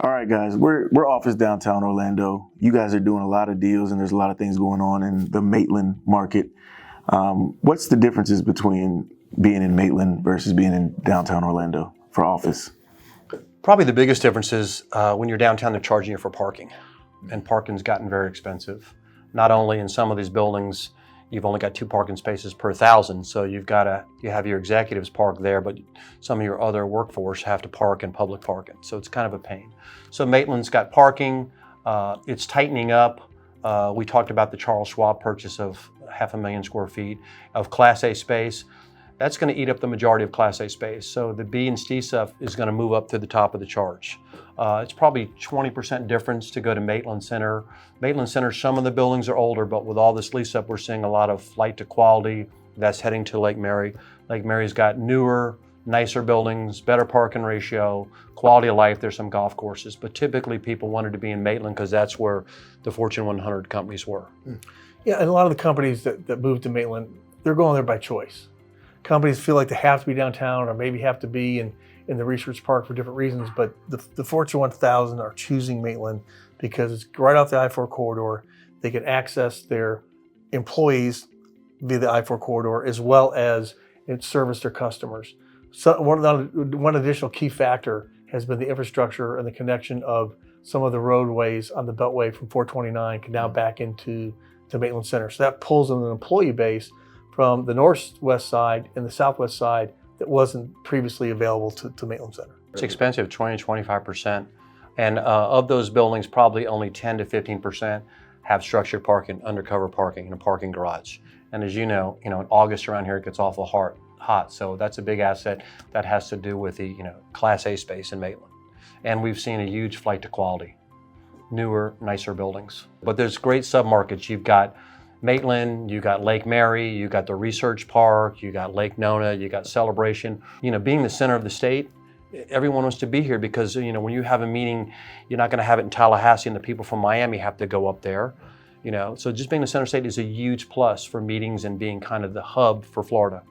All right, guys, we're office downtown Orlando. You guys are doing a lot of deals, and there's a lot of things going on in the Maitland market. What's the differences between being in Maitland versus being in downtown Orlando for office? Probably the biggest difference is when you're downtown, they're charging you for parking, and parking's gotten very expensive. Not only in some of these buildings, you've only got 2 parking spaces per 1,000, so you have your executives park there, but some of your other workforce have to park in public parking, so it's kind of a pain. So Maitland's got parking, it's tightening up. We talked about the Charles Schwab purchase of 500,000 square feet of Class A space. That's going to eat up the majority of Class A space. So the B and C stuff is going to move up to the top of the charge. It's probably 20% difference to go to Maitland Center. Maitland Center, some of the buildings are older, but with all this lease up, we're seeing a lot of flight to quality. That's heading to Lake Mary. Lake Mary's got newer, nicer buildings, better parking ratio, quality of life. There's some golf courses, but typically people wanted to be in Maitland because that's where the Fortune 100 companies were. Yeah, and a lot of the companies that moved to Maitland, they're going there by choice. Companies feel like they have to be downtown or maybe have to be in the research park for different reasons, but the Fortune 1000 are choosing Maitland because it's right off the I-4 corridor. They can access their employees via the I-4 corridor as well as service their customers. So one additional key factor has been the infrastructure and the connection of some of the roadways on the Beltway from 429 can now back into Maitland Center. So that pulls in an employee base from the northwest side and the southwest side that wasn't previously available to Maitland Center. It's expensive, 20 to 25%. And of those buildings, probably only 10 to 15% have structured parking, undercover parking, and a parking garage. And as you know, in August around here, it gets awful hot. So that's a big asset that has to do with the Class A space in Maitland. And we've seen a huge flight to quality, newer, nicer buildings. But there's great submarkets. You've got Maitland, you got Lake Mary, you got the Research Park, you got Lake Nona, you got Celebration. Being the center of the state, everyone wants to be here because when you have a meeting, you're not going to have it in Tallahassee and the people from Miami have to go up there. So just being the center of the state is a huge plus for meetings and being kind of the hub for Florida.